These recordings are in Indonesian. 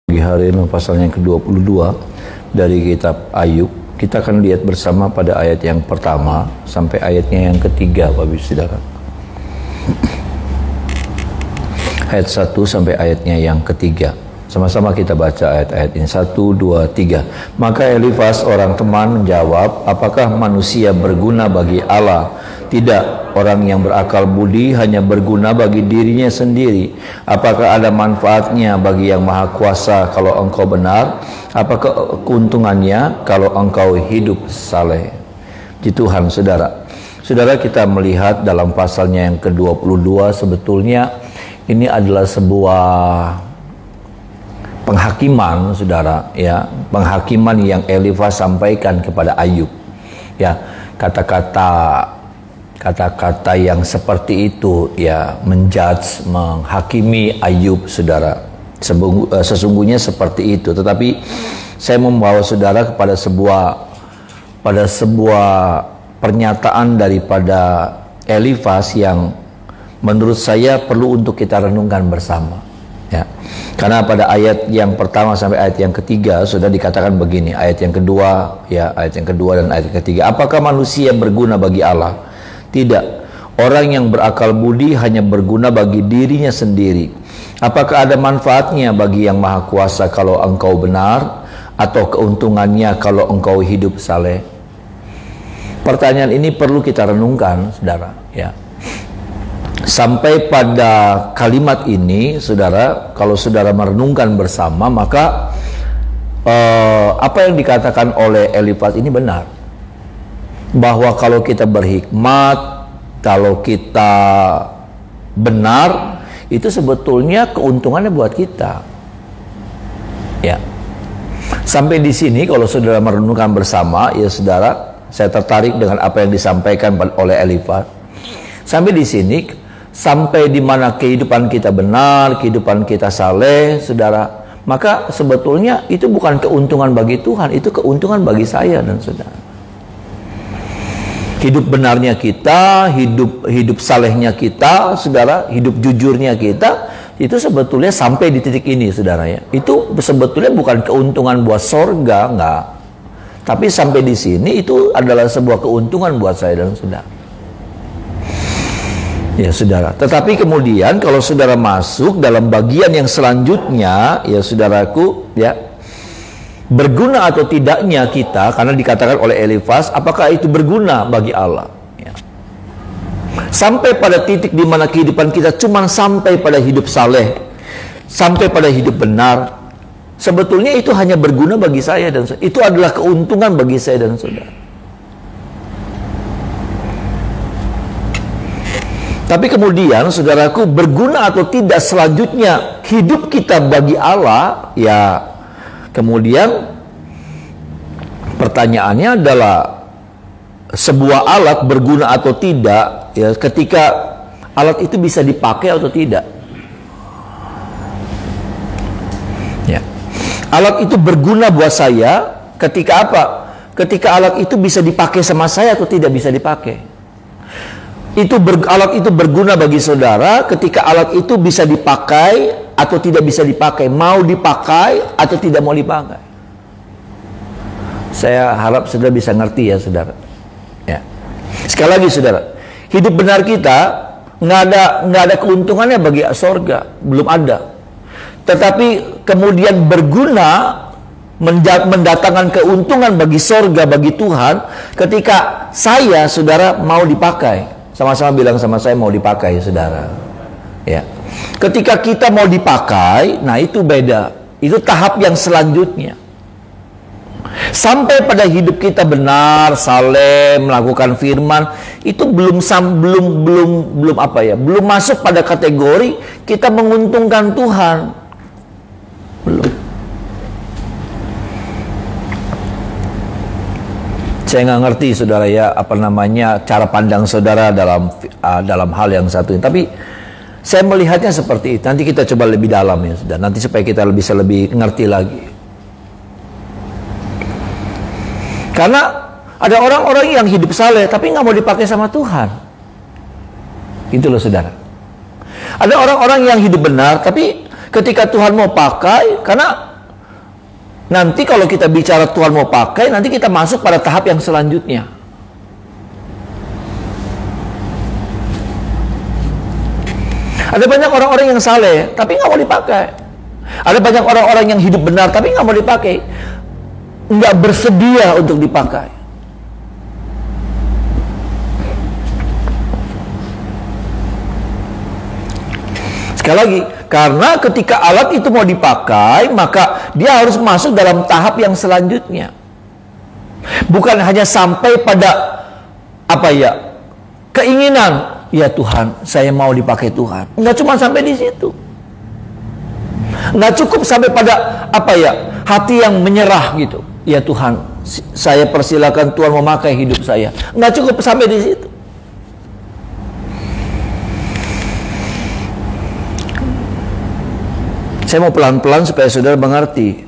Pagi hari ini pasalnya yang ke-22 dari kitab Ayub. Kita akan lihat bersama pada ayat yang pertama sampai ayatnya yang ketiga, Bapak Ibu Saudara. Ayat 1 sampai ayatnya yang ketiga. Sama-sama kita baca ayat-ayat ini. 1, 2, 3. Maka Elifas orang teman menjawab, apakah manusia berguna bagi Allah? Tidak, orang yang berakal budi hanya berguna bagi dirinya sendiri. Apakah ada manfaatnya bagi yang maha kuasa kalau engkau benar? Apakah keuntungannya kalau engkau hidup saleh? Di Tuhan, saudara. Saudara, kita melihat dalam pasalnya yang ke-22, sebetulnya ini adalah sebuah penghakiman, saudara, ya, penghakiman yang Elifas sampaikan kepada Ayub. Ya, kata-kata yang seperti itu, ya, menjudge, menghakimi Ayub, saudara. Sesungguhnya seperti itu. Tetapi saya membawa saudara kepada sebuah pernyataan daripada Elifas yang menurut saya perlu untuk kita renungkan bersama. Ya, karena pada ayat yang pertama sampai ayat yang ketiga sudah dikatakan begini. Ayat yang kedua, ya, ayat yang kedua dan ayat yang ketiga. Apakah manusia berguna bagi Allah? Tidak. Orang yang berakal budi hanya berguna bagi dirinya sendiri. Apakah ada manfaatnya bagi yang maha kuasa kalau engkau benar, atau keuntungannya kalau engkau hidup saleh? Pertanyaan ini perlu kita renungkan, saudara, ya. Sampai pada kalimat ini, saudara, kalau saudara merenungkan bersama, maka apa yang dikatakan oleh Elifas ini benar. Bahwa kalau kita berhikmat, kalau kita benar, itu sebetulnya keuntungannya buat kita. Ya. Sampai di sini kalau saudara merenungkan bersama, ya saudara, saya tertarik dengan apa yang disampaikan oleh Elifas. Sampai di sini, sampai di mana kehidupan kita benar, kehidupan kita saleh, saudara, maka sebetulnya itu bukan keuntungan bagi Tuhan, itu keuntungan bagi saya dan saudara. Hidup benarnya kita, hidup salehnya kita, saudara, hidup jujurnya kita, itu sebetulnya sampai di titik ini, saudara, ya. Itu sebetulnya bukan keuntungan buat sorga, enggak. Tapi sampai di sini itu adalah sebuah keuntungan buat saya dan saudara. Ya, saudara. Tetapi kemudian kalau saudara masuk dalam bagian yang selanjutnya, ya saudaraku, ya, berguna atau tidaknya kita, karena dikatakan oleh Elifas, apakah itu berguna bagi Allah? Ya. Sampai pada titik di mana kehidupan kita cuma sampai pada hidup saleh, sampai pada hidup benar, sebetulnya itu hanya berguna bagi saya dan saudara. Itu adalah keuntungan bagi saya dan saudara. Tapi kemudian, saudaraku, berguna atau tidak selanjutnya hidup kita bagi Allah, ya, kemudian pertanyaannya adalah sebuah alat berguna atau tidak, ya, ketika alat itu bisa dipakai atau tidak. Ya. Alat itu berguna buat saya ketika apa? Ketika alat itu bisa dipakai sama saya atau tidak bisa dipakai. Alat itu berguna bagi saudara ketika alat itu bisa dipakai atau tidak bisa dipakai, mau dipakai atau tidak mau dipakai. Saya harap saudara bisa ngerti, ya saudara. Ya. Sekali lagi, saudara, hidup benar kita nggak ada keuntungannya bagi sorga, belum ada. Tetapi kemudian berguna, mendatangkan keuntungan bagi sorga, bagi Tuhan, ketika saya, saudara, mau dipakai. Sama-sama bilang sama saya, mau dipakai, saudara. Ya. Ketika kita mau dipakai, nah itu beda. Itu tahap yang selanjutnya. Sampai pada hidup kita benar, saleh, melakukan firman, itu belum apa ya? Belum masuk pada kategori kita menguntungkan Tuhan. Belum. Saya nggak ngerti, saudara, ya, apa namanya cara pandang saudara dalam hal yang satu ini. Tapi saya melihatnya seperti itu. Nanti kita coba lebih dalam, ya, saudara. Nanti supaya kita bisa lebih ngerti lagi. Karena ada orang-orang yang hidup saleh tapi nggak mau dipakai sama Tuhan. Itu loh, saudara. Ada orang-orang yang hidup benar tapi ketika Tuhan mau pakai, karena Nanti kalau kita bicara Tuhan mau pakai, nanti kita masuk pada tahap yang selanjutnya. Ada banyak orang-orang yang saleh, tapi nggak mau dipakai. Ada banyak orang-orang yang hidup benar, tapi nggak mau dipakai. Nggak bersedia untuk dipakai. Sekali lagi, karena ketika alat itu mau dipakai, maka dia harus masuk dalam tahap yang selanjutnya. Bukan hanya sampai pada keinginan. Ya Tuhan, saya mau dipakai Tuhan. Nggak cuma sampai di situ. Nggak cukup sampai pada hati yang menyerah gitu. Ya Tuhan, saya persilakan Tuhan memakai hidup saya. Nggak cukup sampai di situ. Saya mau pelan-pelan supaya saudara mengerti.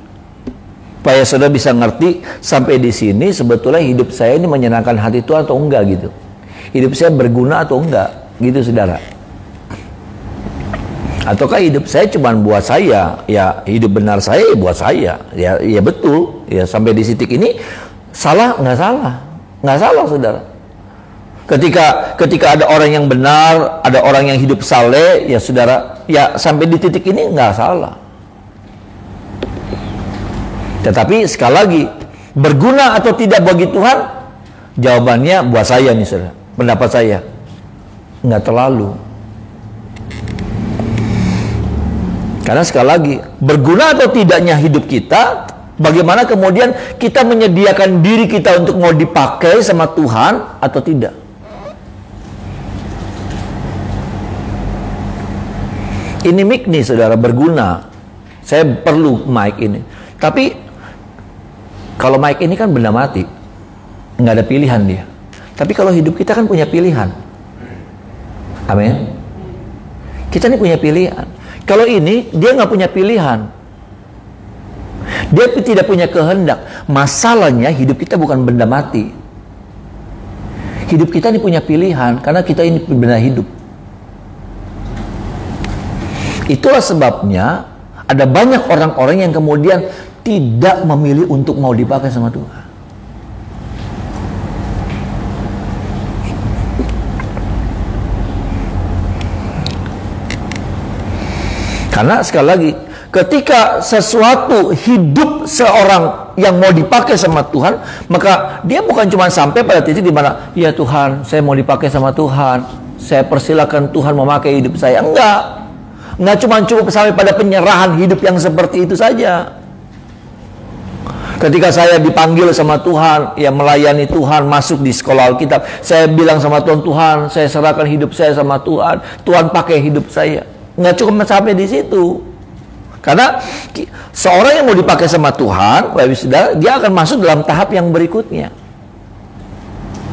Supaya saudara bisa ngerti sampai di sini sebetulnya hidup saya ini menyenangkan hati Tuhan atau enggak gitu. Hidup saya berguna atau enggak, gitu saudara. Ataukah hidup saya cuma buat saya? Ya hidup benar saya ya buat saya. Ya betul. Ya sampai di titik ini salah nggak salah? Nggak salah saudara. Ketika ada orang yang benar, ada orang yang hidup saleh, ya saudara, ya sampai di titik ini nggak salah. Tetapi sekali lagi, berguna atau tidak bagi Tuhan? Jawabannya buat saya nih saudara. Pendapat saya nggak terlalu, karena sekali lagi berguna atau tidaknya hidup kita, bagaimana kemudian kita menyediakan diri kita untuk mau dipakai sama Tuhan atau tidak. Ini mic nih saudara, berguna, saya perlu mic ini, tapi kalau mic ini kan benda mati, nggak ada pilihan dia. Tapi kalau hidup kita kan punya pilihan. Amin. Kita ini punya pilihan. Kalau ini, dia nggak punya pilihan. Dia tidak punya kehendak. Masalahnya hidup kita bukan benda mati. Hidup kita ini punya pilihan. Karena kita ini benda hidup. Itulah sebabnya ada banyak orang-orang yang kemudian tidak memilih untuk mau dipakai sama Tuhan. Karena sekali lagi, ketika sesuatu hidup seorang yang mau dipakai sama Tuhan, maka dia bukan cuma sampai pada titik di mana, ya Tuhan, saya mau dipakai sama Tuhan, saya persilakan Tuhan memakai hidup saya. Enggak cuma cukup sampai pada penyerahan hidup yang seperti itu saja. Ketika saya dipanggil sama Tuhan, ya melayani Tuhan, masuk di sekolah Alkitab, saya bilang sama Tuhan, Tuhan, saya serahkan hidup saya sama Tuhan, Tuhan pakai hidup saya. Nggak cukup sampai di situ. Karena seorang yang mau dipakai sama Tuhan, dia akan masuk dalam tahap yang berikutnya.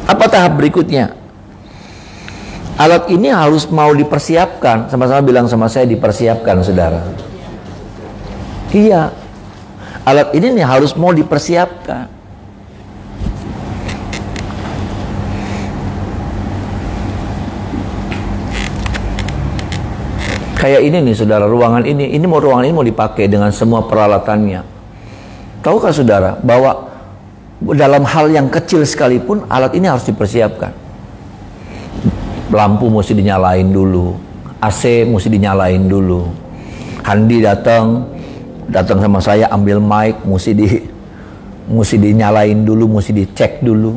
Apa tahap berikutnya? Alat ini harus mau dipersiapkan. Sama-sama bilang sama saya, dipersiapkan saudara. Iya, alat ini nih harus mau dipersiapkan. Kayak ini nih saudara, ruangan ini mau dipakai dengan semua peralatannya. Tahukah saudara bahwa dalam hal yang kecil sekalipun alat ini harus dipersiapkan. Lampu mesti dinyalain dulu, AC mesti dinyalain dulu. Handi datang sama saya ambil mic, mesti dinyalain dulu, mesti dicek dulu,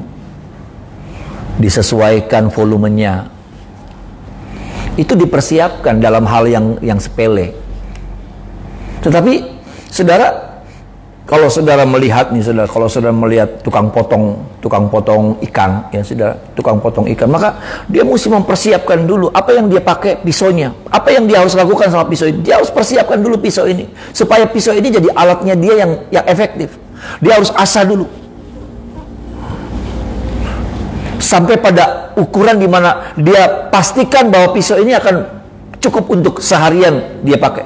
disesuaikan volumenya. Itu dipersiapkan dalam hal yang sepele. Tetapi saudara, kalau saudara melihat nih saudara, kalau saudara melihat tukang potong ikan, ya saudara, tukang potong ikan, maka dia mesti mempersiapkan dulu apa yang dia pakai pisaunya, apa yang dia harus lakukan sama pisau ini. Dia harus persiapkan dulu pisau ini supaya pisau ini jadi alatnya dia yang efektif. Dia harus asah dulu sampai pada ukuran di mana dia pastikan bahwa pisau ini akan cukup untuk seharian dia pakai.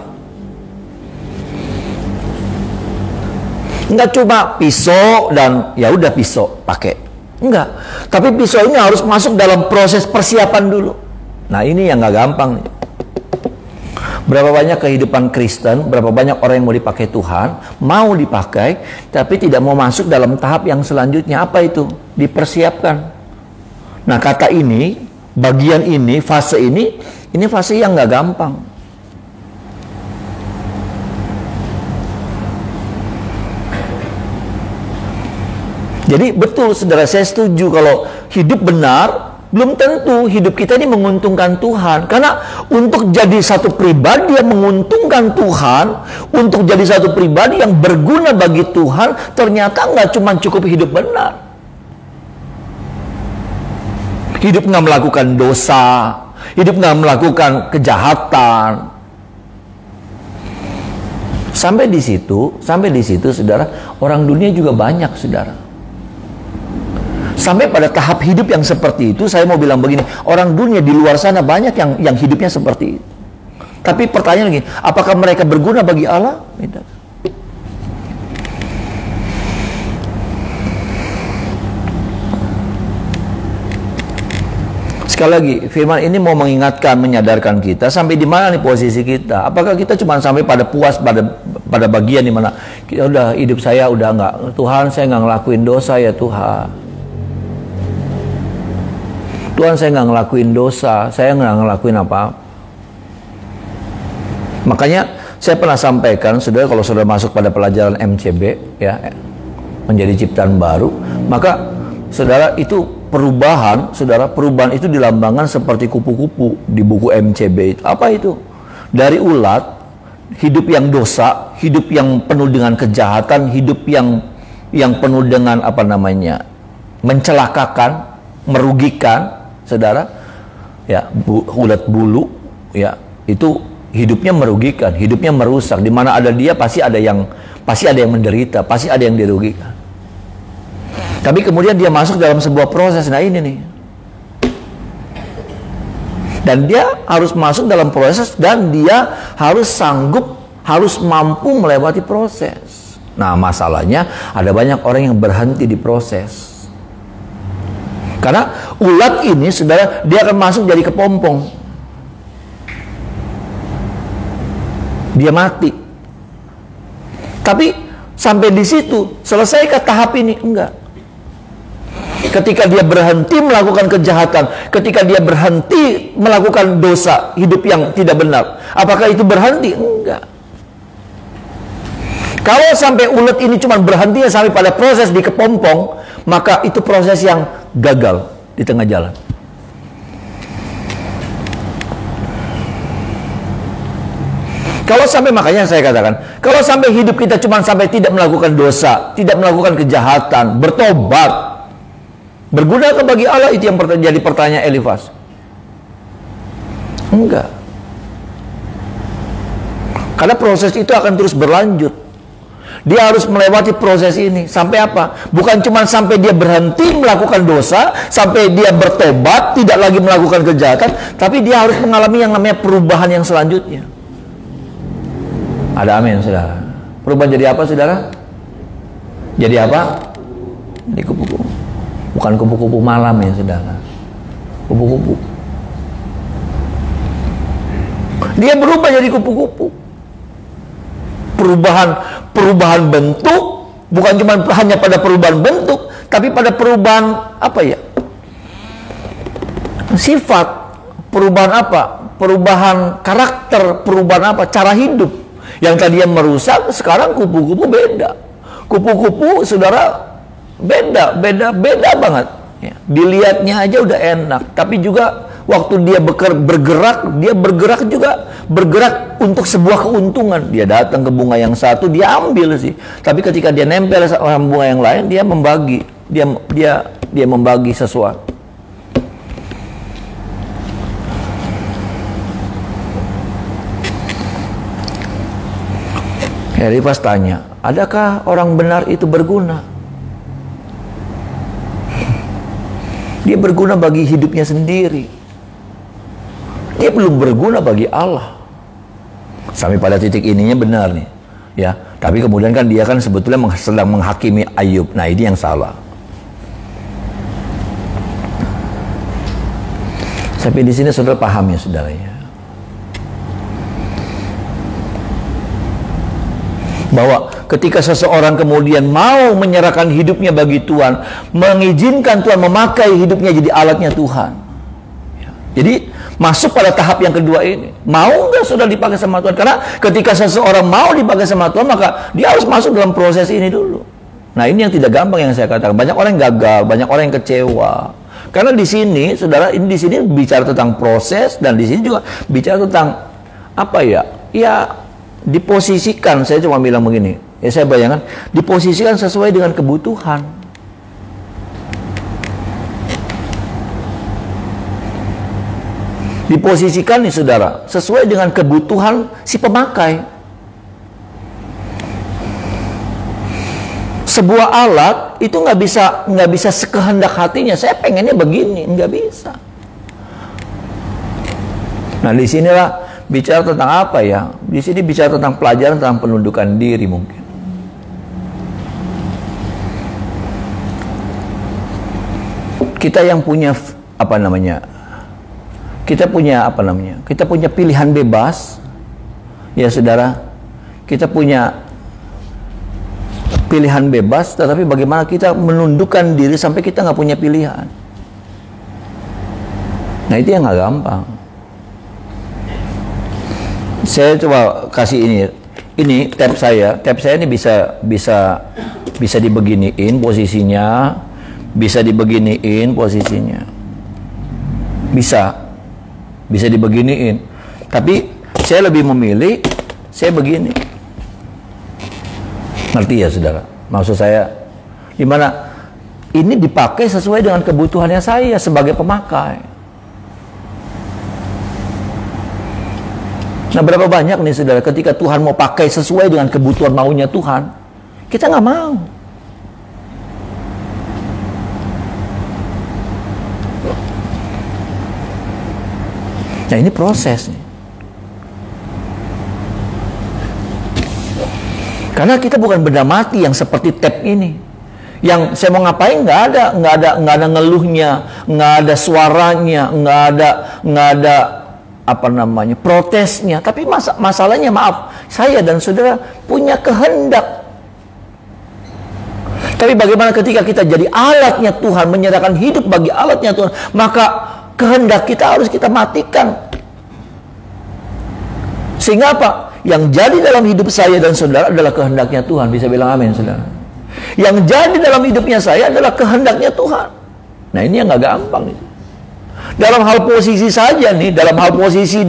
Enggak cuma pisau dan ya udah pisau pakai. Enggak. Tapi pisau ini harus masuk dalam proses persiapan dulu. Nah, ini yang nggak gampang nih. Berapa banyak kehidupan Kristen, berapa banyak orang yang mau dipakai Tuhan, mau dipakai, tapi tidak mau masuk dalam tahap yang selanjutnya. Apa itu? Dipersiapkan. Nah, kata ini, bagian ini, fase ini fase yang nggak gampang. Jadi betul, saudara, saya setuju kalau hidup benar, belum tentu hidup kita ini menguntungkan Tuhan. Karena untuk jadi satu pribadi yang menguntungkan Tuhan, untuk jadi satu pribadi yang berguna bagi Tuhan, ternyata nggak cuma cukup hidup benar. Hidup nggak melakukan dosa, hidup nggak melakukan kejahatan. Sampai di situ, saudara, orang dunia juga banyak, saudara. Sampai pada tahap hidup yang seperti itu, saya mau bilang begini, orang dunia di luar sana banyak yang hidupnya seperti itu. Tapi pertanyaan lagi, apakah mereka berguna bagi Allah? Tidak. Sekali lagi, firman ini mau mengingatkan, menyadarkan kita sampai di mana nih posisi kita. Apakah kita cuma sampai pada puas pada bagian di mana kita udah, hidup saya udah nggak, Tuhan saya nggak ngelakuin dosa ya Tuhan. Tuhan saya nggak ngelakuin dosa, saya nggak ngelakuin apa. Makanya saya pernah sampaikan, saudara, kalau saudara masuk pada pelajaran MCB, ya, menjadi ciptaan baru, maka saudara itu perubahan, saudara, perubahan itu dilambangkan seperti kupu-kupu di buku MCB itu. Apa itu? Dari ulat, hidup yang dosa, hidup yang penuh dengan kejahatan, hidup yang penuh dengan apa namanya, mencelakakan, merugikan. Saudara, ya, ulat bulu, ya, itu hidupnya merugikan, hidupnya merusak. Di mana ada dia pasti ada yang menderita, pasti ada yang dirugikan. Tapi kemudian dia masuk dalam sebuah proses. Nah ini nih, dan dia harus masuk dalam proses, dan dia harus sanggup, harus mampu melewati proses. Nah masalahnya ada banyak orang yang berhenti di proses. Karena ulat ini, saudara, dia akan masuk jadi kepompong. Dia mati. Tapi sampai di situ, selesai ke tahap ini? Enggak. Ketika dia berhenti melakukan kejahatan, ketika dia berhenti melakukan dosa, hidup yang tidak benar, apakah itu berhenti? Enggak. Kalau sampai ulat ini cuma berhentinya sampai pada proses di kepompong, maka itu proses yang gagal di tengah jalan. Kalau sampai, makanya saya katakan, kalau sampai hidup kita cuma sampai tidak melakukan dosa, tidak melakukan kejahatan, bertobat, berguna bagi Allah, itu yang jadi pertanyaan Elifas. Enggak. Karena proses itu akan terus berlanjut. Dia harus melewati proses ini. Sampai apa? Bukan cuma sampai dia berhenti melakukan dosa, sampai dia bertobat, tidak lagi melakukan kejahatan, tapi dia harus mengalami yang namanya perubahan yang selanjutnya. Ada amin, saudara. Perubahan jadi apa, saudara? Jadi apa? Jadi kupu-kupu. Bukan kupu-kupu malam ya, saudara. Kupu-kupu. Dia berubah jadi kupu-kupu. Perubahan bentuk, bukan cuma hanya pada perubahan bentuk, tapi pada perubahan apa ya? Sifat, perubahan apa? Perubahan karakter, perubahan apa? Cara hidup. Yang tadinya merusak, sekarang kupu-kupu beda. Kupu-kupu, saudara, beda banget. Ya, dilihatnya aja udah enak, tapi juga waktu dia bergerak juga bergerak untuk sebuah keuntungan. Dia datang ke bunga yang satu, dia ambil sih. Tapi ketika dia nempel sama bunga yang lain, dia membagi. Dia membagi sesuatu. Elifas tanya, adakah orang benar itu berguna? Dia berguna bagi hidupnya sendiri. Dia belum berguna bagi Allah. Sampai pada titik ininya benar nih, ya. Tapi kemudian kan dia kan sebetulnya sedang menghakimi Ayub. Nah ini yang salah. Sampai di sini saudara paham ya, saudara ya. Bahwa ketika seseorang kemudian mau menyerahkan hidupnya bagi Tuhan, mengizinkan Tuhan memakai hidupnya jadi alatnya Tuhan. Jadi masuk pada tahap yang kedua ini. Mau nggak sudah dipakai sama Tuhan? Karena ketika seseorang mau dipakai sama Tuhan, maka dia harus masuk dalam proses ini dulu. Nah, ini yang tidak gampang yang saya katakan. Banyak orang yang gagal, banyak orang yang kecewa. Karena di sini, saudara, ini di sini bicara tentang proses, dan di sini juga bicara tentang apa ya? Ya, diposisikan. Saya cuma bilang begini, ya saya bayangkan diposisikan sesuai dengan kebutuhan. Diposisikan nih saudara sesuai dengan kebutuhan si pemakai. Sebuah alat itu nggak bisa sekehendak hatinya. Saya pengennya begini, nggak bisa. Nah, disinilah bicara tentang apa ya? Di sini bicara tentang pelajaran tentang penundukan diri mungkin. Kita yang punya apa namanya? Kita punya apa namanya? Kita punya pilihan bebas. Ya saudara, kita punya pilihan bebas, tetapi bagaimana kita menundukkan diri sampai kita nggak punya pilihan? Nah, itu yang nggak gampang. Saya coba kasih ini tab saya ini bisa dibeginiin posisinya, bisa dibeginiin posisinya, bisa dibeginiin. Tapi saya lebih memilih saya begini. Ngerti ya saudara? Maksud saya, dimana ini dipakai sesuai dengan kebutuhannya saya sebagai pemakai. Nah, berapa banyak nih saudara, ketika Tuhan mau pakai sesuai dengan kebutuhan maunya Tuhan, kita nggak mau. Nah, ini proses nih. Karena kita bukan benda mati yang seperti tab ini. Yang saya mau ngapain nggak ada ngeluhnya, nggak ada suaranya, nggak ada apa namanya protesnya. Tapi masalahnya, maaf, saya dan saudara punya kehendak. Tapi bagaimana ketika kita jadi alatnya Tuhan, menyerahkan hidup bagi alatnya Tuhan, maka kehendak kita harus kita matikan. Sehingga apa? Yang jadi dalam hidup saya dan saudara adalah kehendaknya Tuhan. Bisa bilang amin, saudara. Yang jadi dalam hidupnya saya adalah kehendaknya Tuhan. Nah, ini yang nggak gampang itu. Dalam hal posisi saja nih, dalam hal posisi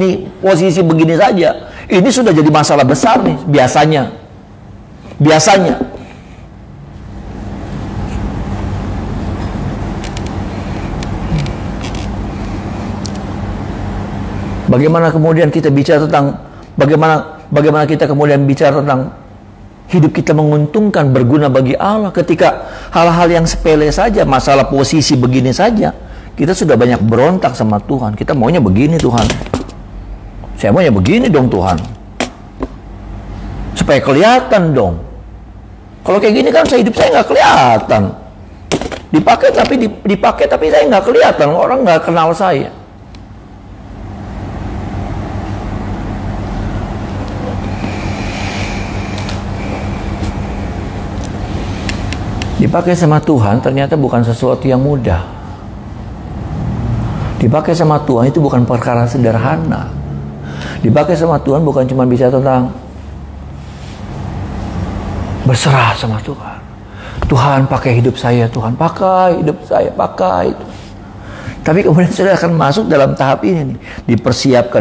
begini saja, ini sudah jadi masalah besar nih, biasanya. Bagaimana kemudian kita bicara tentang bagaimana kita kemudian bicara tentang hidup kita menguntungkan, berguna bagi Allah, ketika hal-hal yang sepele saja, masalah posisi begini saja, kita sudah banyak berontak sama Tuhan. Kita maunya begini, Tuhan. Saya maunya begini dong, Tuhan. Supaya kelihatan dong. Kalau kayak gini kan hidup saya nggak kelihatan. Dipakai tapi saya nggak kelihatan. Orang nggak kenal saya. Dipakai sama Tuhan ternyata bukan sesuatu yang mudah. Dipakai sama Tuhan itu bukan perkara sederhana. Dipakai sama Tuhan bukan cuma bisa tentang berserah sama Tuhan. Tuhan pakai hidup saya, Tuhan pakai hidup saya, pakai itu. Tapi kemudian sudah akan masuk dalam tahap ini nih. Dipersiapkan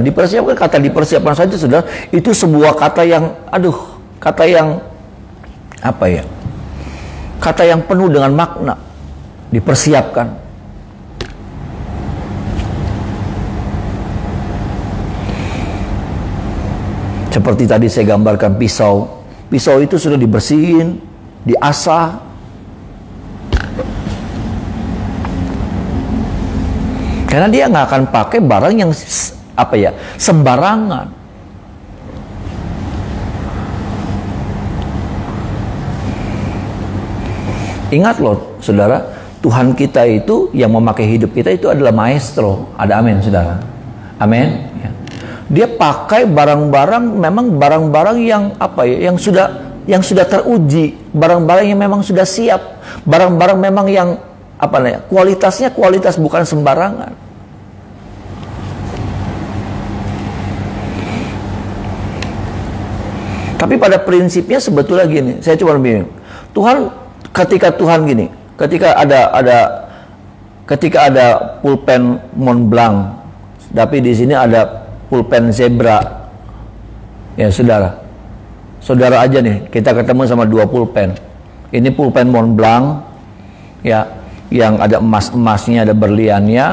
kata dipersiapkan saja sudah itu sebuah kata yang kata yang apa ya? Kata yang penuh dengan makna. Dipersiapkan. Seperti tadi saya gambarkan pisau. Pisau itu sudah dibersihin, diasah. Karena dia nggak akan pakai barang yang sembarangan. Ingat loh, saudara, Tuhan kita itu yang memakai hidup kita itu adalah maestro. Ada amin, saudara? Amin. Ya. Dia pakai barang-barang, memang barang-barang yang yang sudah yang sudah teruji, barang-barang yang memang sudah siap, barang-barang memang yang kualitasnya kualitas bukan sembarangan. Tapi pada prinsipnya sebetulnya gini, saya cuma bingung. Tuhan, ketika Tuhan gini, ketika ada pulpen Mont Blanc, tapi di sini ada pulpen zebra, ya saudara aja nih, kita ketemu sama dua pulpen. Ini pulpen Mont Blanc, ya, yang ada emas-emasnya, ada berliannya.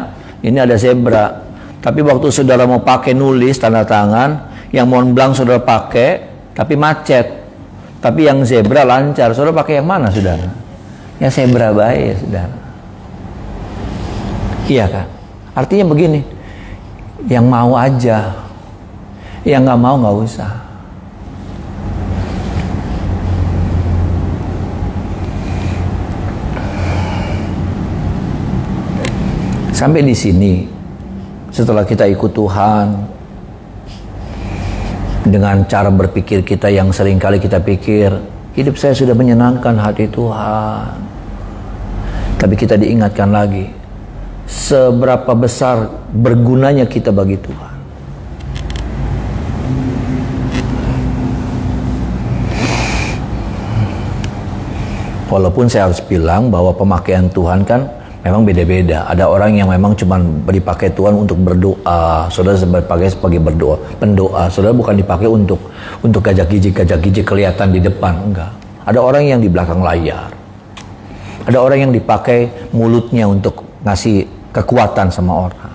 Ini ada zebra. Tapi waktu saudara mau pakai nulis tanda tangan, yang Mont Blanc saudara pakai, tapi macet. Tapi yang zebra lancar. Saudara pakai yang mana, saudara? Yang zebra baik, ya, saudara. Iya kan? Artinya begini, yang mau aja, yang nggak mau nggak usah. Sampai di sini, setelah kita ikut Tuhan, dengan cara berpikir kita yang seringkali kita pikir, hidup saya sudah menyenangkan hati Tuhan. Tapi kita diingatkan lagi, seberapa besar bergunanya kita bagi Tuhan. Walaupun saya harus bilang bahwa pemakaian Tuhan kan memang beda-beda. Ada orang yang memang cuma dipakai Tuhan untuk berdoa. Saudara dipakai sebagai pendoa. Saudara bukan dipakai untuk gajah-gijik kelihatan di depan, enggak. Ada orang yang di belakang layar. Ada orang yang dipakai mulutnya untuk ngasih kekuatan sama orang.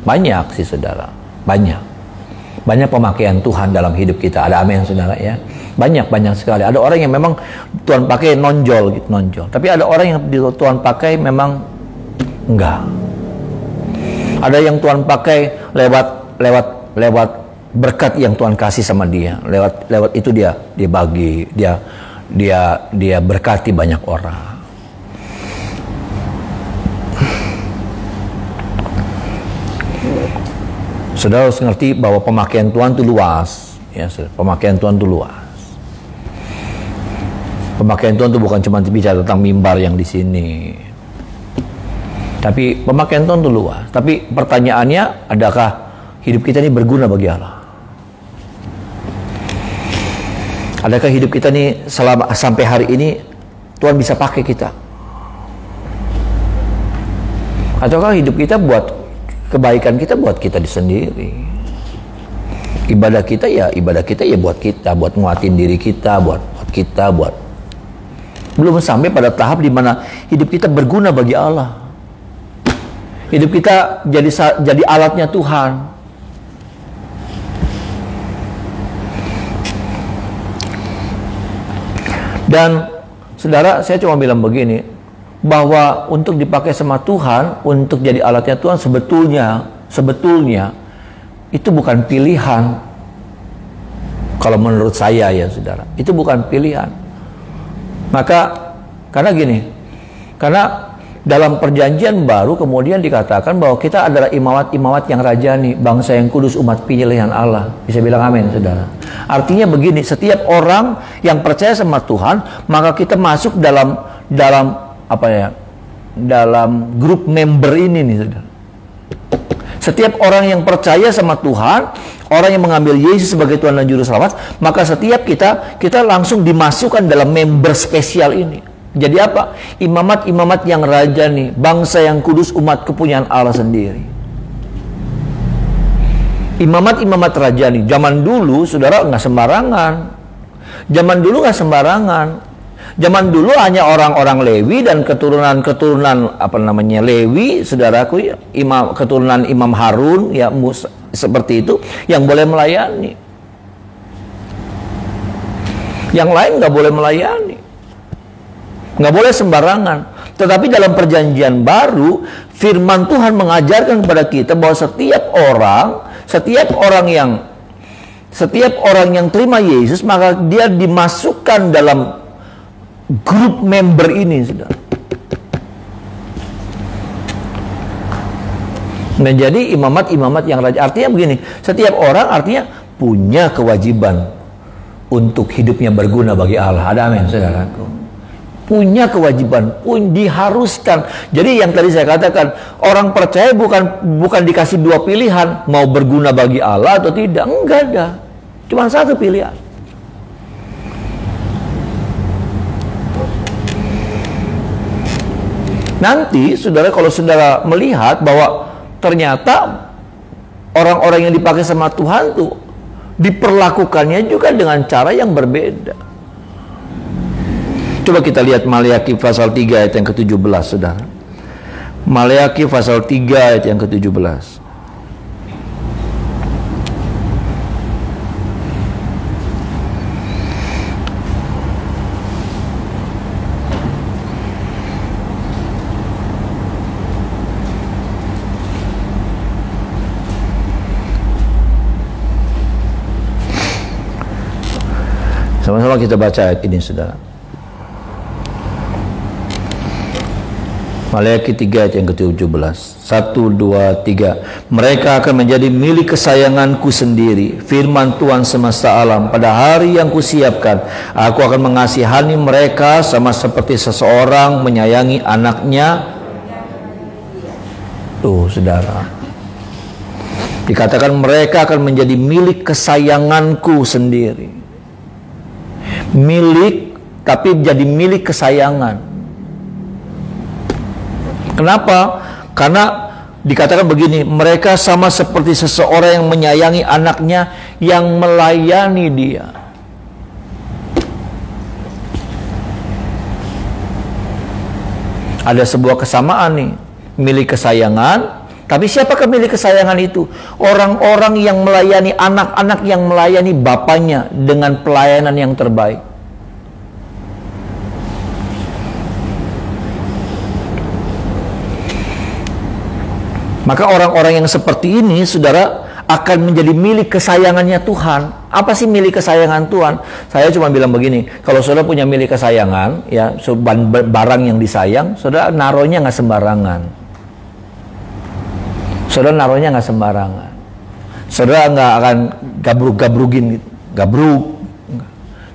Banyak sih, saudara. Banyak pemakaian Tuhan dalam hidup kita. Ada amin, saudara, ya. Banyak sekali. Ada orang yang memang Tuhan pakai nonjol. Tapi ada orang yang Tuhan pakai memang enggak. Ada yang Tuhan pakai lewat berkat yang Tuhan kasih sama dia. Lewat itu dia bagi, dia berkati banyak orang. Saudara harus ngerti bahwa pemakaian Tuhan itu luas, ya. Pemakaian Tuhan itu luas. Pemakaian Tuhan itu bukan cuma bicara tentang mimbar yang di sini. Tapi pemakaian Tuhan itu luas. Tapi pertanyaannya, adakah hidup kita ini berguna bagi Allah? Adakah hidup kita ini sampai hari ini Tuhan bisa pakai kita? Ataukah hidup kita buat kebaikan kita buat kita sendiri? Ibadah kita ya buat kita, buat nguatin diri kita, buat belum sampai pada tahap di mana hidup kita berguna bagi Allah. Hidup kita jadi alatnya Tuhan. Dan saudara, saya cuma bilang begini, bahwa untuk dipakai sama Tuhan, untuk jadi alatnya Tuhan, sebetulnya itu bukan pilihan. Kalau menurut saya, ya saudara, itu bukan pilihan. Karena dalam perjanjian baru kemudian dikatakan bahwa kita adalah imamat-imamat yang rajani, bangsa yang kudus, umat pilihan Allah. Bisa bilang amin, saudara. Artinya begini, setiap orang yang percaya sama Tuhan, maka kita masuk dalam grup member ini nih, saudara. Setiap orang yang percaya sama Tuhan, orang yang mengambil Yesus sebagai Tuhan dan Juru Selamat, maka setiap kita langsung dimasukkan dalam member spesial ini. Jadi apa? Imamat-imamat yang rajani, bangsa yang kudus, umat kepunyaan Allah sendiri. Imamat-imamat rajani. Zaman dulu, saudara, nggak sembarangan. Zaman dulu hanya orang-orang Lewi dan keturunan Lewi, saudaraku, keturunan Imam Harun, ya, seperti itu, yang boleh melayani. Yang lain nggak boleh melayani, nggak boleh sembarangan. Tetapi dalam perjanjian baru, firman Tuhan mengajarkan kepada kita bahwa setiap orang yang terima Yesus, maka dia dimasukkan dalam grup member ini, saudara. Menjadi imamat-imamat yang raja. Artinya begini, setiap orang artinya punya kewajiban untuk hidupnya berguna bagi Allah. Ada amin, saudaraku. Punya kewajiban, pun diharuskan. Jadi yang tadi saya katakan, orang percaya bukan dikasih dua pilihan, mau berguna bagi Allah atau tidak. Enggak ada. Cuma satu pilihan. Nanti saudara, kalau saudara melihat bahwa ternyata orang-orang yang dipakai sama Tuhan tuh diperlakukannya juga dengan cara yang berbeda. Coba kita lihat Maleakhi pasal 3 ayat yang ke-17, saudara. Maleakhi pasal 3 ayat yang ke-17. Sama-sama kita baca ayat ini, saudara. Maleakhi 3 ayat yang ke-17. 1, 2, 3. Mereka akan menjadi milik kesayanganku sendiri, firman Tuhan semesta alam. Pada hari yang kusiapkan, aku akan mengasihani mereka sama seperti seseorang menyayangi anaknya. Tuh, saudara. Dikatakan mereka akan menjadi milik kesayanganku sendiri. Milik, tapi jadi milik kesayangan. Kenapa? Karena dikatakan begini, mereka sama seperti seseorang yang menyayangi anaknya, yang melayani dia. Ada sebuah kesamaan nih, milik kesayangan. Tapi siapakah milik kesayangan itu? Orang-orang yang melayani anak-anak, yang melayani bapaknya dengan pelayanan yang terbaik. Maka orang-orang yang seperti ini, saudara, akan menjadi milik kesayangannya Tuhan. Apa sih milik kesayangan Tuhan? Saya cuma bilang begini, kalau saudara punya milik kesayangan, ya, barang yang disayang, saudara naruhnya nggak sembarangan. Saudara naruhnya nggak sembarangan. Saudara nggak akan gabruk-gabrugin gitu. Gabruk.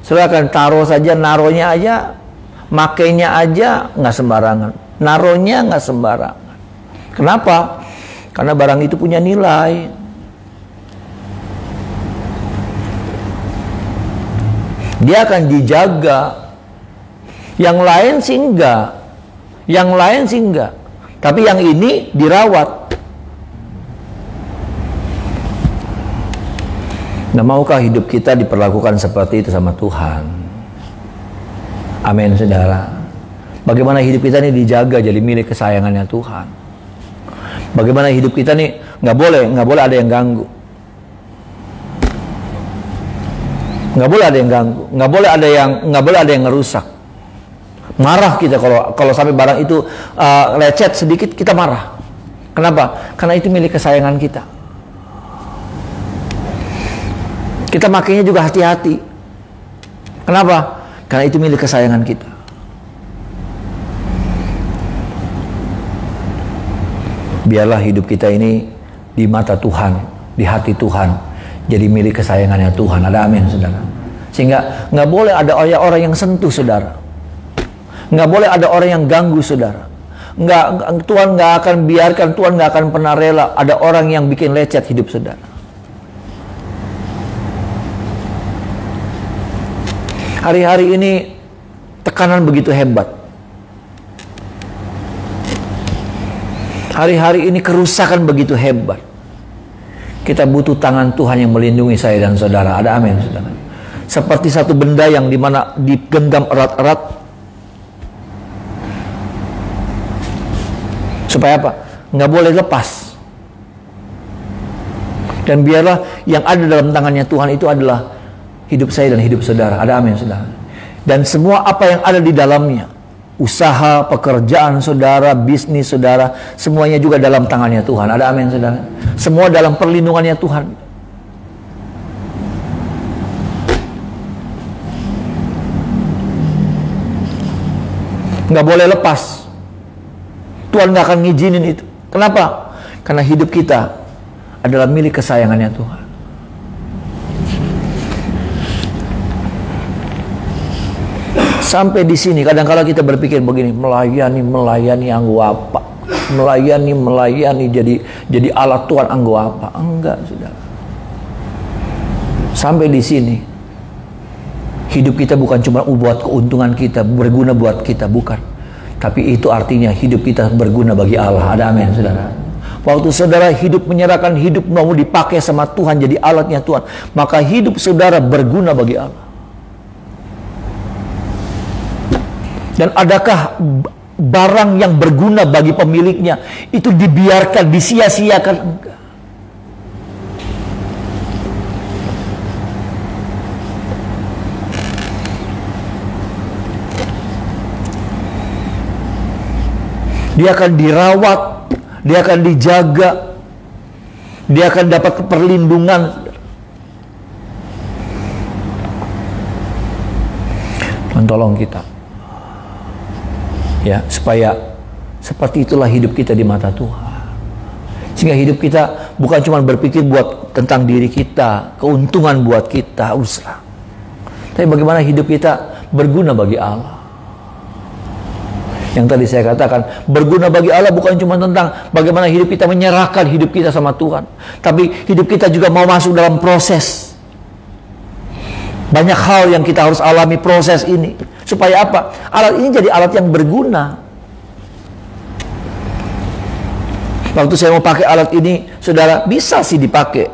Saudara akan taruh saja, naruhnya aja, makainya aja nggak sembarangan. Naruhnya nggak sembarangan. Kenapa? Karena barang itu punya nilai. Dia akan dijaga. Yang lain sih enggak. Yang lain sih enggak. Tapi yang ini dirawat. Nah, maukah hidup kita diperlakukan seperti itu sama Tuhan? Amin, saudara. Bagaimana hidup kita ini dijaga jadi milik kesayangannya Tuhan? Bagaimana hidup kita nih nggak boleh ada yang ganggu, nggak boleh ada yang ganggu, nggak boleh ada yang ngerusak. Marah kita kalau sampai barang itu lecet sedikit, kita marah. Kenapa? Karena itu milik kesayangan kita. Kita makainya juga hati-hati. Kenapa? Karena itu milik kesayangan kita. Biarlah hidup kita ini di mata Tuhan, di hati Tuhan, jadi milik kesayangannya Tuhan. Ada amin, saudara. Sehingga nggak boleh ada orang yang sentuh, saudara. Nggak boleh ada orang yang ganggu, saudara. Tuhan nggak akan biarkan, Tuhan nggak akan pernah rela ada orang yang bikin lecet hidup saudara. Hari-hari ini tekanan begitu hebat. Hari-hari ini kerusakan begitu hebat. Kita butuh tangan Tuhan yang melindungi saya dan saudara. Ada amin, saudara. Seperti satu benda yang dimana digenggam erat-erat. Supaya apa? Nggak boleh lepas. Dan biarlah yang ada dalam tangannya Tuhan itu adalah hidup saya dan hidup saudara. Ada amin, saudara. Dan semua apa yang ada di dalamnya, usaha, pekerjaan saudara, bisnis saudara, semuanya juga dalam tangannya Tuhan. Ada amin, saudara. Semua dalam perlindungannya Tuhan. Nggak boleh lepas. Tuhan nggak akan ngizinin itu. Kenapa? Karena hidup kita adalah milik kesayangannya Tuhan. Sampai di sini kadang-kala kita berpikir begini, melayani anggo apa? Melayani jadi alat Tuhan anggo apa? Enggak, Saudara. Sampai di sini hidup kita bukan cuma buat keuntungan kita, berguna buat kita, bukan. Tapi itu artinya hidup kita berguna bagi Allah. Ada amin, Saudara. Waktu saudara hidup menyerahkan hidup mau dipakai sama Tuhan, jadi alatnya Tuhan, maka hidup saudara berguna bagi Allah. Dan adakah barang yang berguna bagi pemiliknya itu dibiarkan, disia-siakan? Enggak. Dia akan dirawat, dia akan dijaga, dia akan dapat perlindungan. Tuhan tolong kita, ya, supaya seperti itulah hidup kita di mata Tuhan. Sehingga hidup kita bukan cuma berpikir buat tentang diri kita, keuntungan buat kita, usah. Tapi bagaimana hidup kita berguna bagi Allah. Yang tadi saya katakan, berguna bagi Allah bukan cuma tentang bagaimana hidup kita menyerahkan hidup kita sama Tuhan, tapi hidup kita juga mau masuk dalam proses. Banyak hal yang kita harus alami proses ini. Supaya apa? Alat ini jadi alat yang berguna. Waktu saya mau pakai alat ini, saudara, bisa sih dipakai.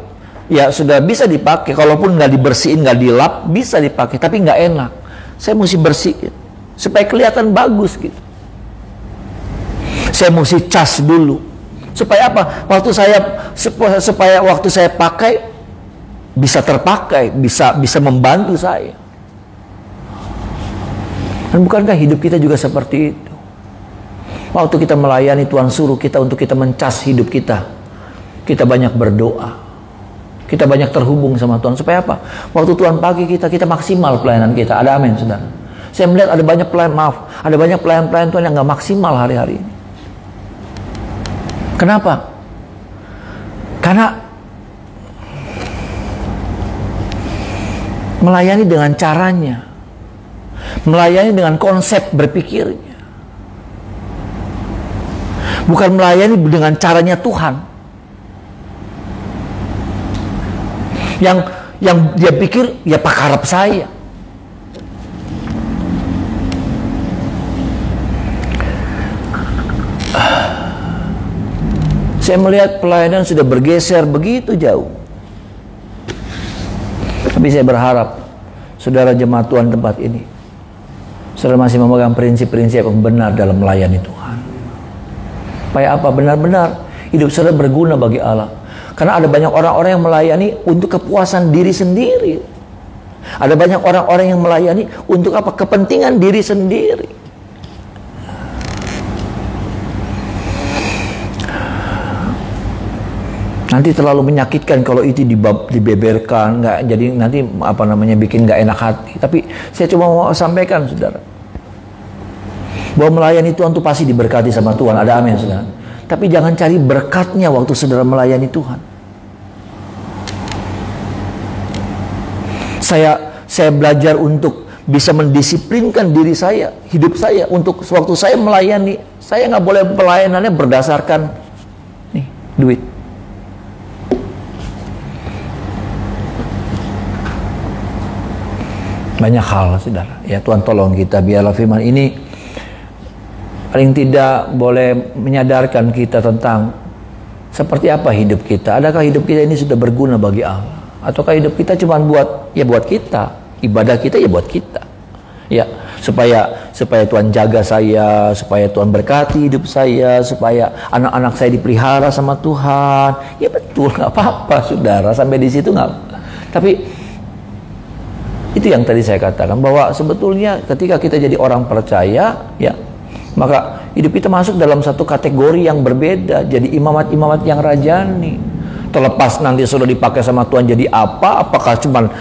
Ya, sudah bisa dipakai. Kalaupun nggak dibersihin, nggak dilap, bisa dipakai. Tapi nggak enak. Saya mesti bersihin supaya kelihatan bagus gitu. Saya mesti cas dulu. Supaya apa? Supaya waktu saya pakai bisa terpakai, bisa membantu saya. Dan bukankah hidup kita juga seperti itu? Waktu kita melayani, Tuhan suruh kita untuk kita mencas hidup kita. Kita banyak berdoa. Kita banyak terhubung sama Tuhan. Supaya apa? Waktu Tuhan pakai kita maksimal pelayanan kita. Ada amin, saudara. Saya melihat ada banyak pelayan Tuhan yang nggak maksimal hari-hari ini. Kenapa? Karena melayani dengan caranya, melayani dengan konsep berpikirnya, bukan melayani dengan caranya Tuhan. Yang dia pikir, ya pakarap saya. Saya melihat pelayanan sudah bergeser begitu jauh. Tapi saya berharap saudara jemaat Tuhan tempat ini, saudara masih memegang prinsip-prinsip yang benar dalam melayani Tuhan. Supaya apa? Benar-benar hidup saudara berguna bagi Allah. Karena ada banyak orang-orang yang melayani untuk kepuasan diri sendiri. Ada banyak orang-orang yang melayani untuk apa? Kepentingan diri sendiri. Nanti terlalu menyakitkan kalau itu dibeberkan, nggak, jadi nanti bikin nggak enak hati. Tapi saya cuma mau sampaikan, saudara, bahwa melayani Tuhan itu pasti diberkati sama Tuhan. Ada amin, saudara. Tapi jangan cari berkatnya waktu saudara melayani Tuhan. Saya belajar untuk bisa mendisiplinkan diri saya, hidup saya, untuk waktu saya melayani, saya nggak boleh pelayanannya berdasarkan nih duit. Banyak hal, saudara. Ya, Tuhan tolong kita, biarlah firman ini paling tidak boleh menyadarkan kita tentang seperti apa hidup kita. Adakah hidup kita ini sudah berguna bagi Allah? Ataukah hidup kita cuma buat kita, ibadah kita ya buat kita. Ya, supaya Tuhan jaga saya, supaya Tuhan berkati hidup saya, supaya anak-anak saya dipelihara sama Tuhan. Ya betul, nggak apa-apa, saudara. Sampai di situ nggak. Tapi itu yang tadi saya katakan, bahwa sebetulnya ketika kita jadi orang percaya, ya, maka hidup kita masuk dalam satu kategori yang berbeda, jadi imamat-imamat yang rajani. Terlepas nanti sudah dipakai sama Tuhan jadi apa, apakah cuma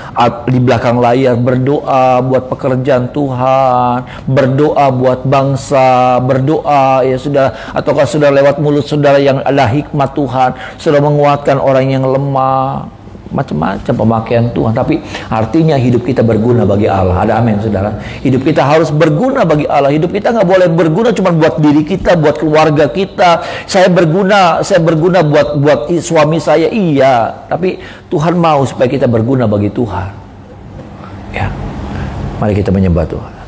di belakang layar berdoa buat pekerjaan Tuhan, berdoa buat bangsa, berdoa ya sudah, ataukah sudah lewat mulut saudara yang ada hikmat Tuhan, sudah menguatkan orang yang lemah. macam-macam pemakaian Tuhan, tapi artinya hidup kita berguna bagi Allah. Ada amin, saudara? Hidup kita harus berguna bagi Allah. Hidup kita nggak boleh berguna cuma buat diri kita, buat keluarga kita. Saya berguna buat suami saya, iya, tapi Tuhan mau supaya kita berguna bagi Tuhan. Ya, mari kita menyembah Tuhan.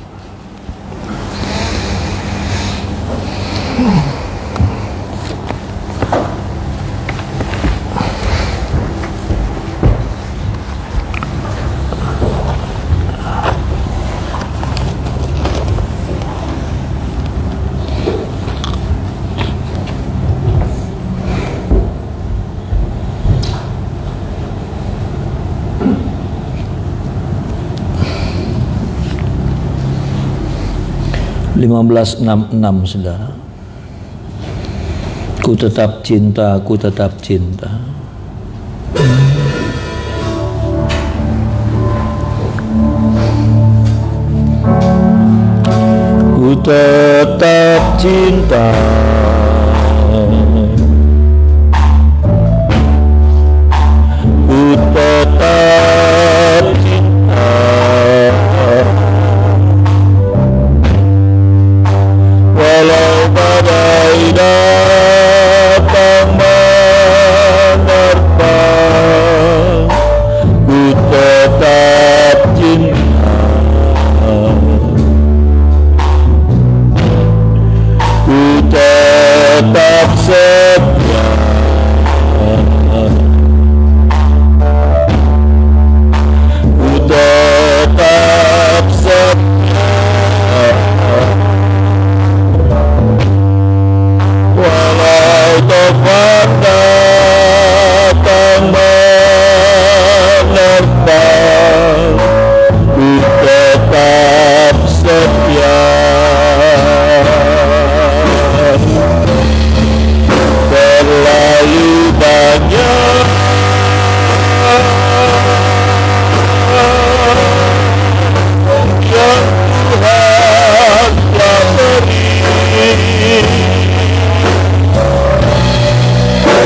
Belas 16, saudara. Ku tetap cinta, ku tetap cinta. Ku tetap cinta. Ku tetap cinta. Walau badai datang menerpa, ku tetap cinta. Ku tetap setia. Ku tetap setia. Walau topan datang menerpa, ku tetap setia. Terlalu banyak yang Tuhan telah beri,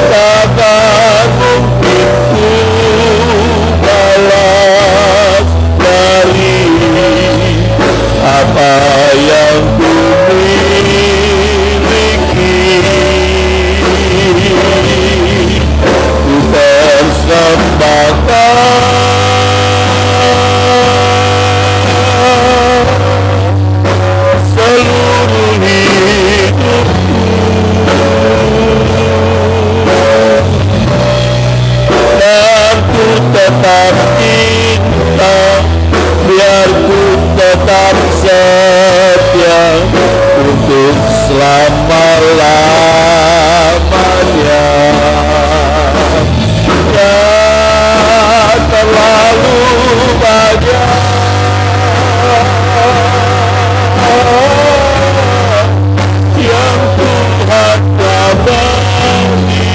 takkan mungkin ku balas dari apa yang ku miliki. Ku persembahkan seluruh hidupku, dan ku tetap cinta, biar ku tetap setia untuk selama-lamanya. Dan terlalu banyak yang Tuhan telah beri,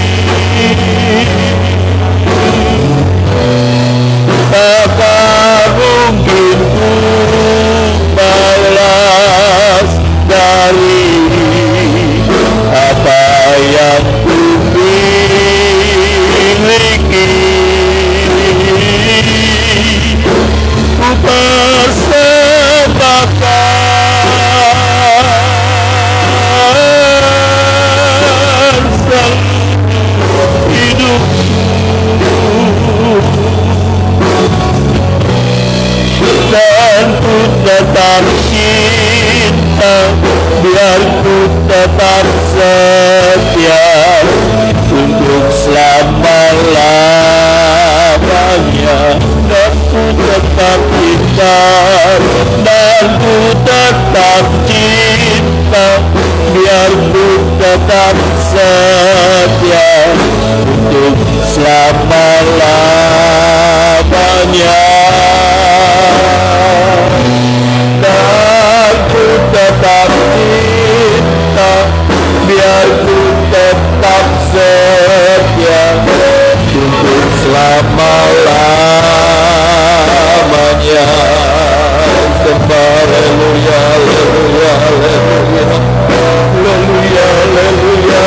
takkan mungkin ku balas dari apa yang ku miliki. Ku persembahkan seluruh hidupku, dan ku tetap cinta, biar ku tetap setia untuk selama-lamanya. Dan ku tetap cinta, dan ku tetap cinta, biar ku tetap setia untuk selama-lamanya. Dan ku tetap cinta, biar ku tetap setia untuk selama-lamanya. Sembah, haleluya, haleluya, haleluya, haleluya, haleluya,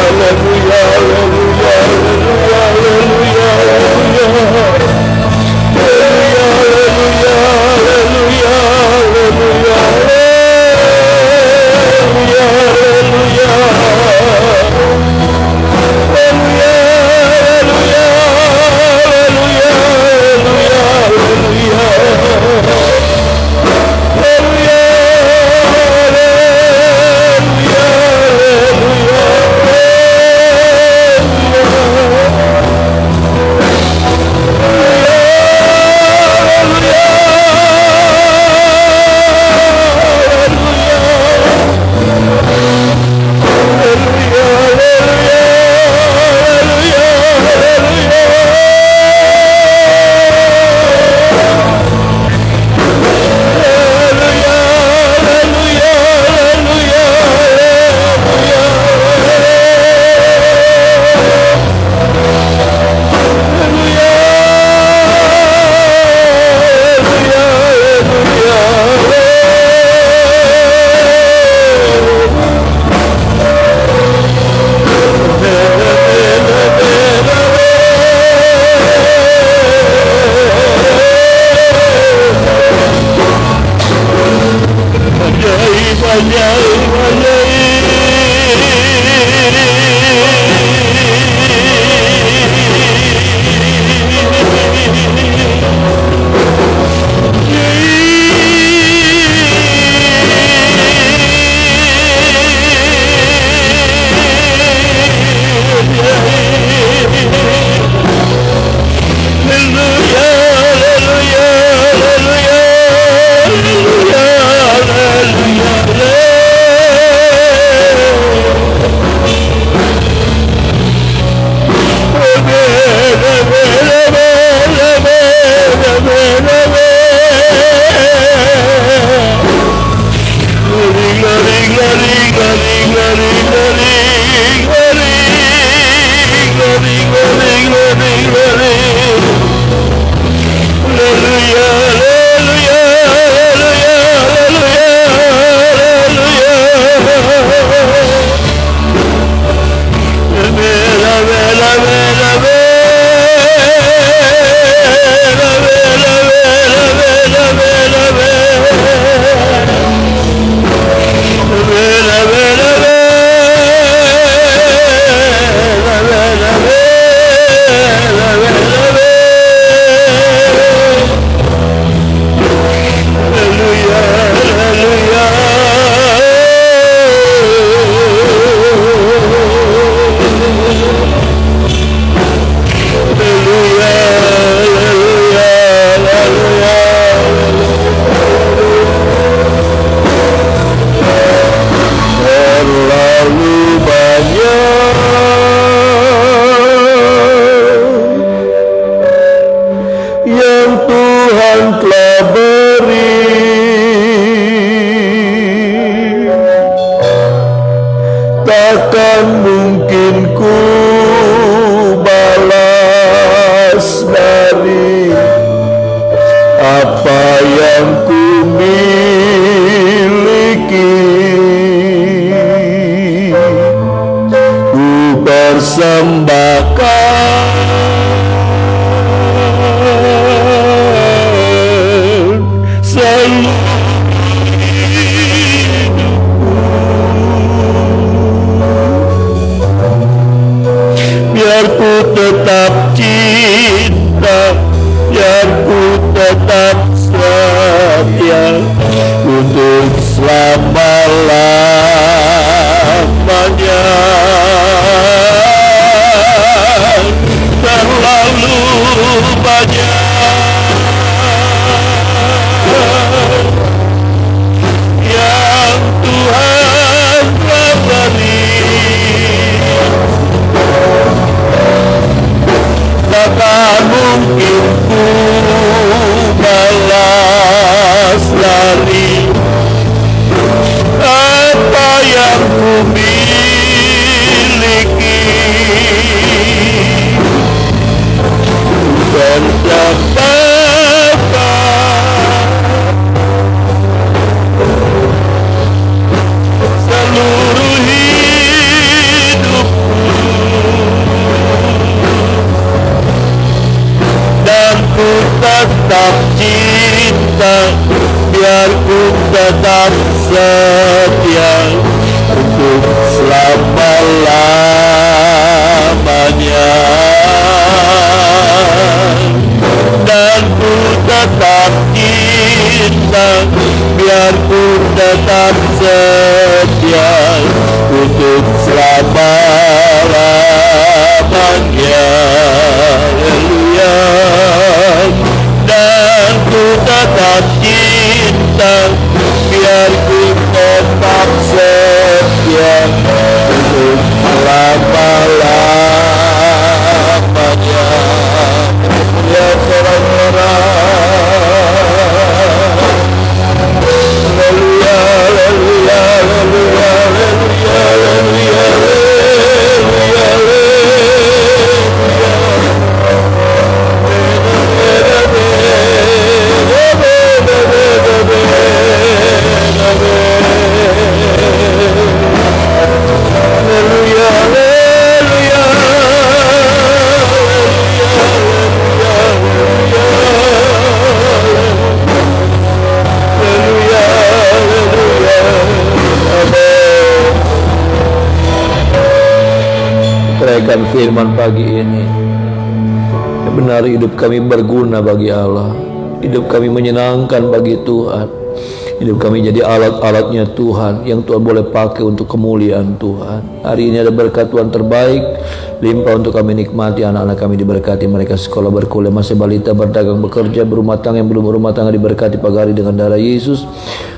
takkan mungkin ku balas dari apa yang ku miliki. Ku persembahkan seluruh biar ku tetap cinta, biar ku tetap setia untuk selama-lamanya. Terlalu banyak yang Tuhan telah beri, takkan mungkin ku balas dari apa yang ku miliki. Persembahkan seluruh hidupku dan ku tetap cinta, biar ku tetap setia untuk selama-lamanya. Dan ku tetap cinta, biar ku tetap setia untuk selama-lamanya. Haleluya. Dan ku tetap cinta, biar ku tetap setia untuk selama-lamanya. Ya orang-orang, haleluya, haleluya, haleluya, haleluya, haleluya, haleluya, haleluya. menyampaikan firman pagi ini. Benar hidup kami berguna bagi Allah. Hidup kami menyenangkan bagi Tuhan. Hidup kami jadi alat-alatnya Tuhan yang Tuhan boleh pakai untuk kemuliaan Tuhan. Hari ini ada berkat Tuhan terbaik limpah untuk kami nikmati. Anak-anak kami diberkati, mereka sekolah, berkuliah, masih balita, berdagang, bekerja, berumah tangga, yang belum berumah tangga diberkati pagi hari dengan darah Yesus.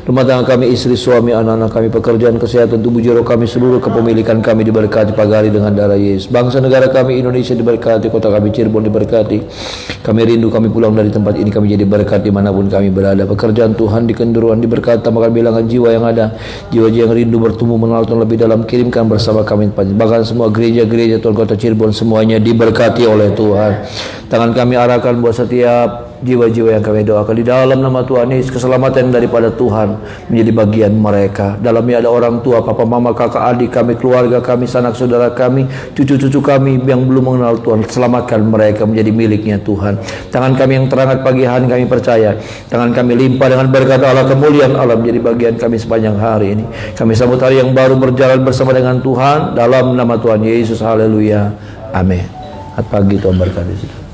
Rumah tangga kami, istri, suami, anak-anak kami, pekerjaan, kesehatan, tubuh, jiwa kami, seluruh kepemilikan kami diberkati pagi hari dengan darah Yesus. Bangsa negara kami Indonesia diberkati, kota kami Cirebon diberkati. Kami rindu kami pulang dari tempat ini, kami jadi berkat dimanapun kami berada. Pekerjaan Tuhan di kenduruan diberkati, tambahkan bilangan jiwa yang ada, jiwa-jiwa yang rindu bertumbuh mengenal Tuhan lebih dalam, kirimkan bersama kami. Bahkan semua gereja-gereja Tuhan kota Cirebon semuanya diberkati oleh Tuhan. Tangan kami arahkan buat setiap jiwa-jiwa yang kami doakan di dalam nama Tuhan Yesus. Keselamatan daripada Tuhan menjadi bagian mereka. Dalamnya ada orang tua, papa, mama, kakak, adik kami, keluarga kami, sanak saudara kami, cucu-cucu kami yang belum mengenal Tuhan. Selamatkan mereka menjadi miliknya Tuhan. Tangan kami yang terangkat pagi hari kami percaya, tangan kami limpah dengan berkat Allah, kemuliaan Allah menjadi bagian kami sepanjang hari ini. Kami sambut hari yang baru berjalan bersama dengan Tuhan dalam nama Tuhan Yesus. Haleluya. Amin. Selamat pagi, Tuhan berkati.